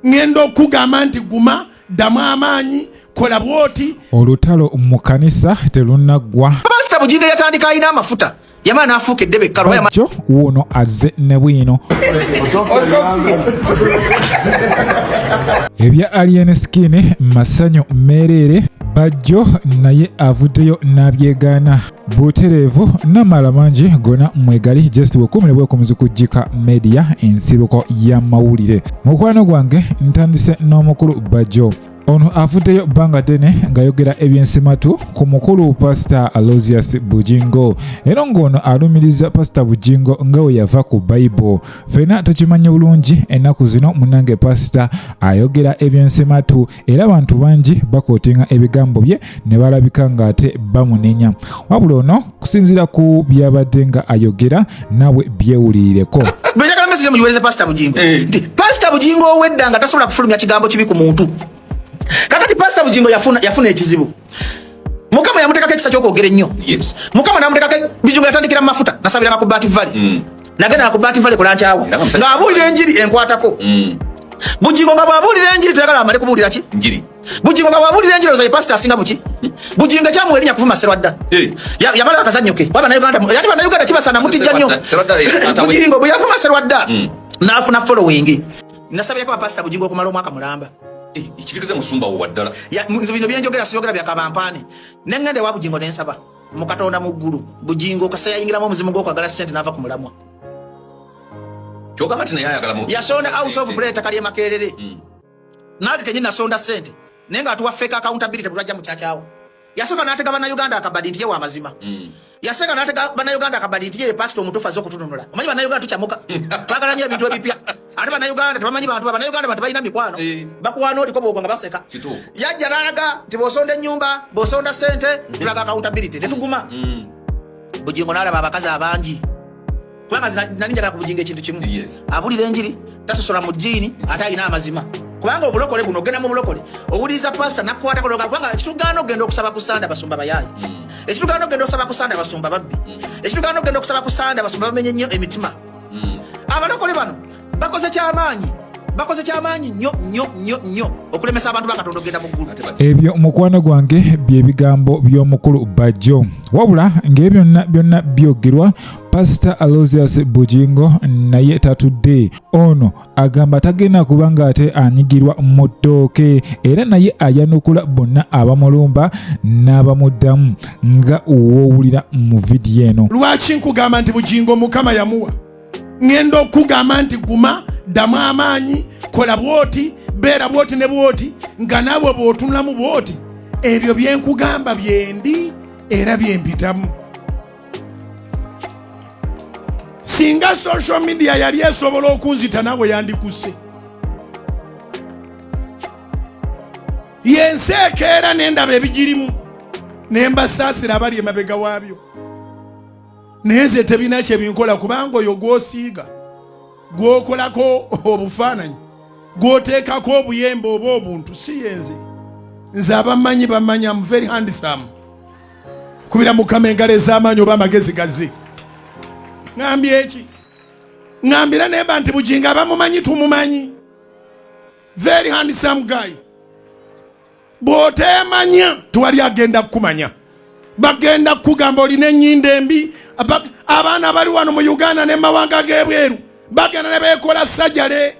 ngendo okugamba nti guma ddamu amaanyi kola bwoti. Olutalo mu kanisa terunaggwa. Pastor Bujingo yatandika alina amafuta yamala n'afuuka eddebe ekkalo. Bajjo wuuno azze ne bwino. Ebya Alien Skin masanyu mmereere. Bajjo naye avuddeyo n'abyegaana. Butereevu n'amala mangi gonna mwegali just wekumire bwekumizi ku KIKA Media ensibuko y'amawulire. Mukwano gwange ntandise n'omukulu Bajjo. Ono afuddeyo bbanga ddene ng'ayogera ebyensimatu ku mukulu Pastor Aloysius Bujingo. Era ng'ono alumiriza Pastor Bujingo nga we yava ku Bible. Ffenna tukimanye bulungi ennaku zino munnange Pastor ayogera ebyensimatu era abantu bangi bakootinga ebigambo bye ne balabika ng'ate bamunenya. Wabula ono kusinziira ku byabadde nga ayogera nawe byewulirireko. Bw'enjagala message muyiweze Pastor Bujingo. Pastor Bujingo owedda nga tasobola kufulumya kigambo kibi ku muntu. Kakati Pastor Bujingo yafuna ekizibu. Mukama yamutekako ekisa ky'okwogera ennyo. Yes. Mukama namutekako Bujingo yatandikira mu mafuta nasabira ku Bati Valley. Nagenda ku Bati Valley kulankyawo. Ng'abuulira enjiri enkwatako. Bujingo nga bw'abuulira enjiri tuyagala amale kubuulira ki? Njiri. Bujingo nga bw'abuulira enjiri ozaye pastor asinga buki? Bujingo kyamuwa erinnya kuvuma Serwadda. Yamala akazannyo ke. Yati Bannayuganda kibasana mutijja nnyo. Bujingo bwe yavuma Serwadda n'afuna following. Nasabirako Pastor Bujingo okumala omwaka mulamba. Ikirize musumba wo waddala. Bino byenjogera siyogera bya kabampane. Nengende wa Bujingo nensaba. Mu Katonda mu ggulu. Bujingo kasaya yingiramu omuzimu gw'okwagala ssente n'ava ku mulamwa. Kyogamba ati naye ayagala mu. Yasonda house of prayer takali makerere. Nage kenyi nasonda ssente. Nenga atuwa fake accountability bulajja mu kyakyawo. Yasoka n'atega Bannayuganda akabadi ntiye wa mazima. Yaseka n'atega Bannayuganda akabadi ntiye pastor omutuufu azze okutununula. Omanyi Bannayuganda tukyamuka. Twagala nnyo ebintu ebipya. Ate Bannayuganda tebamanyi bantu Bannayuganda bantu balina mikwano. Bakuwaana oliko bw'ogwa nga baseka. Kituufu. Yajja n'alaga nti bw'osonda ennyumba, bw'osonda ssente, tulaga accountability. Tetuguma. Bujingo n'alaba abakazi abangi. Kubanga nali njagala ku Bujingo ekintu kimu. Abulira enjiri, tasosola mu jjiini, ate alina amazima. Kubanga obulokole buno ogenda mu bulokole owuliriza pastor nakwata kuloga kubanga ekitugaano ogenda okusaba kusanda basumba bayayi. Ekitugaano ogenda okusaba kusanda basumba babbi. Ekitugaano ogenda okusaba kusanda basumba bamenye nnyo emitima. Abalokole bano bakoze kyamaanyi nnyo okulemesa abantu ba Katonda ogenda mu ggulu. Ebyo mukwano gwange bye bigambo by'omukulu Bajjo. Wabula ng'ebyo byonna byogerwa Pastor Aloysius Bujingo naye tatudde. Ono agamba tagenda kubanga ate anyigirwa mu ttooke era naye ayanukula bonna abamulumba n'abamuddamu nga owulira mu vidiyo eno. Lwaki nkugamba nti Bujingo Mukama yamuwa? Ngendo okugamba nti guma ddamu amaanyi kola bwoti beera bwoti ne bwoti nga naawe bw'otunulamu bwoti. Ebyo byenkugamba byendi era byempitamu. Singa social media yali esobola okunzita naawe yandikusse. Yensi ekeera n'endaba ebigirimu ne mbasaasira abali emabega waabyo. Naye nze tebina kyebinkola kubanga oyo gw'osiiga gw'okolako obufaananyi gw'oteekako obuyembe oba obuntu si yenze. Nze abamanyi bamanya am very handsome. Kubira Mukama engalo ez'amaanyi oba amagezi gazze. Ngambye eki? Ngambira nemba nti Bujingo abamumanyi tumumanyi. Very handsome guy. Bw'oteemanya tewali agenda kukumanya. Bagenda kugamba olina ennyinda embi. Abaana abali wano mu Uganda ne mawanga g'ebweru bagenda ne beekola sajjale.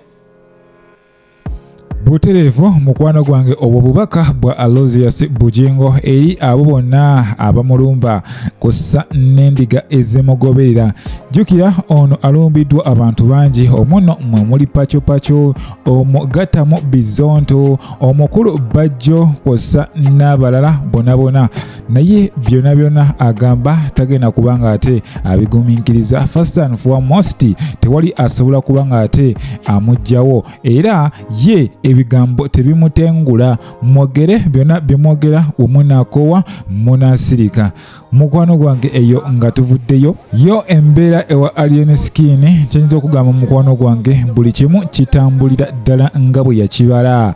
Butereevu mukwano gwange obwo bubaka bwa Aloysius Bujingo eri abo bonna abamulumba kussa n'endiga ezimugoberera. Jjukira ono alumbiddwa abantu bangi omuno mwe muli Pacho omugatamu Bizonto omukulu Bajjo kussa n'abalala bonna naye byonna agamba tagenda kubanga ate abigumiikiriza. First and foremost tewali asobola kubanga ate amugjawo era ye ebigambo tebimutengula. Mwogere byonna bimwogera omunaakowa munasirika. Mukwano gwange eyo nga tuvuddeyo yo embeera ewa Alien Skin kyenyinza okugamba mukwano gwange buli kimu kitambulira ddala nga bwe yakibala.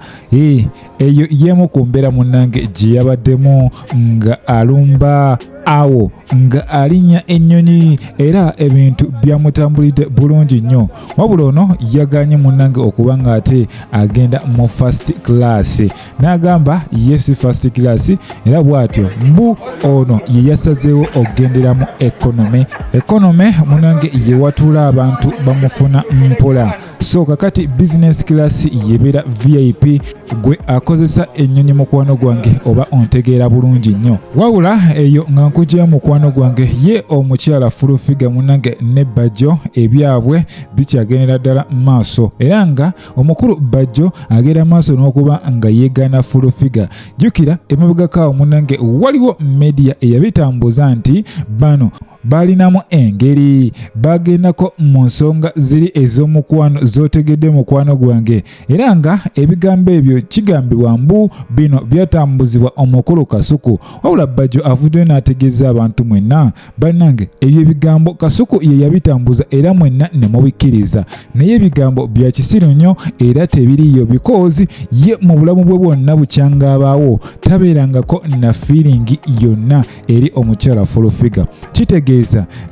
Eyo yemu ku mbeera munnange gye yabaddemu nga alumba awo nga alinya ennyonyi era ebintu byamutambulidde bulungi nnyo. Wabula ono yaganye munnange okuba ng'ate agenda mu first class. N'agamba yes first class era bw'atyo mbu ono ye yasazeewo okugenderamu economy munnange ye watuula abantu bamufuna mpola. So kakati business class yebeera VIP gwe akozesa ennyonyi mukwano gwange oba ontegeera bulungi nnyo. Wabula eyo nga nkujja mukwano gwange ye omukyala full figure munnange ne Bajjo ebyabwe bikyagendera ddala maaso era nga omukulu Bajjo agenda maaso n'okuba nga yeegana full figure. Jjukira emabegakaawo munnange waliwo media eyabitambuza nti bano balinamu engeri bagendako mu nsonga ziri ez'omukwano zotegedde mukwano gwange era nga ebigambo ebyo kigambibwa mbu bino byatambuzibwa omukulu Kasuku. Wabula Bajjo avuddeyo n'ategeeza abantu mwenna bannange ebyo ebigambo Kasuku ye yabitambuza era mwenna ne mubikkiriza naye ebigambo bya kisiru nnyo era tebiriyo because ye mu bulamu bwe bwonna bukyangabaawo tabeerangako na feeling yonna eri omukyala full figure.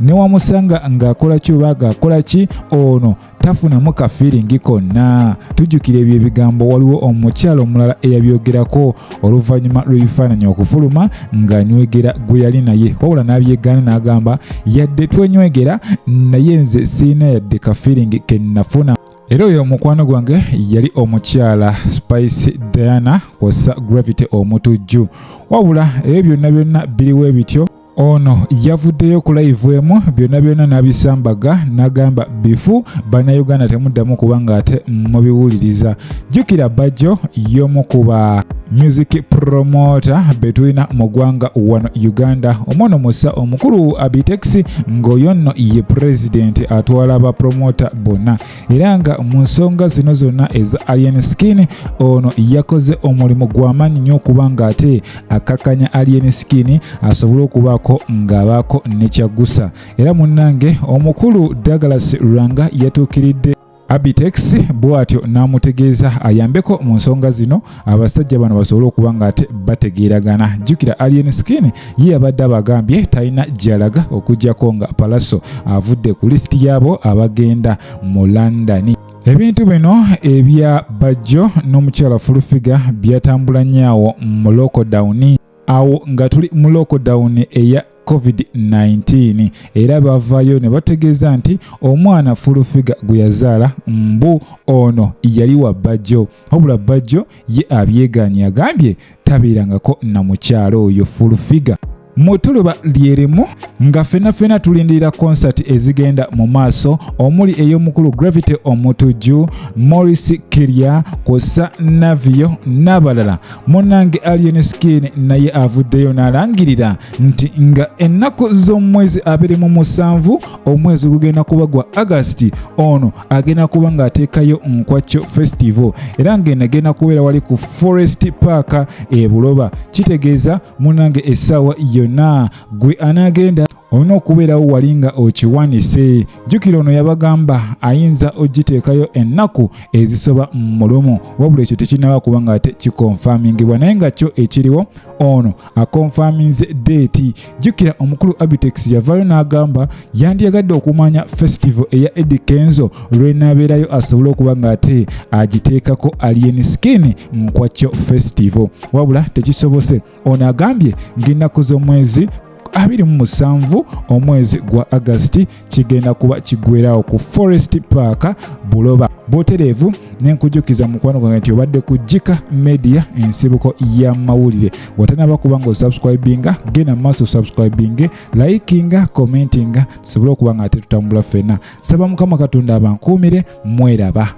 Ne wamusanga ng'akola ky'oba ng'akola ki ono tafunamu ka feeling konna. Tujjukira ebyo ebigambo waliwo omukyala omulala eyabyogerako oluvannyuma lw'ebifaananyi okufuluma ng'anywegera gwe yali naye wabula n'abyegaana n'agamba yadde twenywegera naye nze siina yadde ka feeling ke nnafuna. Era oyo mukwano gwange yali omukyala Spice Diana kw'ossa Gravity omutujju. Wabula ebyo byonna biriwo ebityo. Ono yavuddeyo ku live emu byonna n'abisambaga n'agamba bifu bannayuganda temuddamu kuba ng'ate mubiwuliriza. Jjukira Bajjo y'omu ku ba music promoter betulina mu ggwanga wano Uganda. Omwana musa omukulu Abitex ng'oyo nno ye president atwala aba promoter bonna era nga mu nsonga zino zonna eza Alien Skin ono yakoze omulimu gw'amaanyi nnyo okuba ng'ate akakanya Alien Skin asobole okubaako ng'abaako ne kyagusa. Era munnange omukulu Douglas Ranga yatuukiridde Abitex bw'atyo n'amutegeeza ayambeko mu nsonga zino abasajja bano basobole okuba ng'ate bategeeragana. Jjukira Alien Skin ye yabadde abagambye talina gy'alaga okuggyako nga Palaso avudde ku lisiti y'abo abagenda mu London. Ebintu bino ebya Bajjo n'omukyala full figure byatambula nnyo mu lockdown awo nga tuli mu lockdown eya COVID-19 era bavaayo ne bategeeza nti omwana full figure gwe yazaala mbu ono yali wa Bajjo. Wabula Bajjo ye abyegaanye agambye tabeerangako na mukyalo oyo full figure. Mutuluba lyerimu nga fena tulindirira concert ezigenda mu maaso omuli ey'omukulu Gravity omutujju, Morris Kiria kosa Navio n'abalala. Munnange Alien Skin naye avuddeyo n'alangirira nti nga ennaku z'omwezi 27 omwezi gugenda kuba gwa August ono agenda kuba ng'ateekayo Nkwakyo Festival era ng'enagenda kubeera wali ku Forest Park e Buloba. Kitegeeza munnange essaawa yonna gwe anagenda olina okubeerawo wali nga okiwanise. Jjukira ono yabagamba ayinza ogiteekayo ennaku ezisoba mulumu wabula ekyo tekinaba kuba nga ate kikonfamingibwa naye nga kyo ekiriwo ono akonfaminze deeti. Jjukira omukulu Abitex yavaayo n'agamba yandiyagadde okumanya festival eya Eddie Kenzo lw'enaabeerayo asobole okuba nga ate agiteekako Alien Skin Nkwakyo Festival wabula tekisobose. Ono agambye ng'ennaku z'omwezi 27 omwezi gwa August kigenda kuba kigwerawo ku Forest Park Buloba. Boterevu n'enkujukiza mukwano gwange nti obadde ku KIKA Media ensibuko ya mawulire. Watanaba kuba nga osubscribinga genda maaso subscribing, likinga, commentinga tusobole okuba nga ate tutambula ffenna. Saba Mukama Katonda abankuumire mweraba.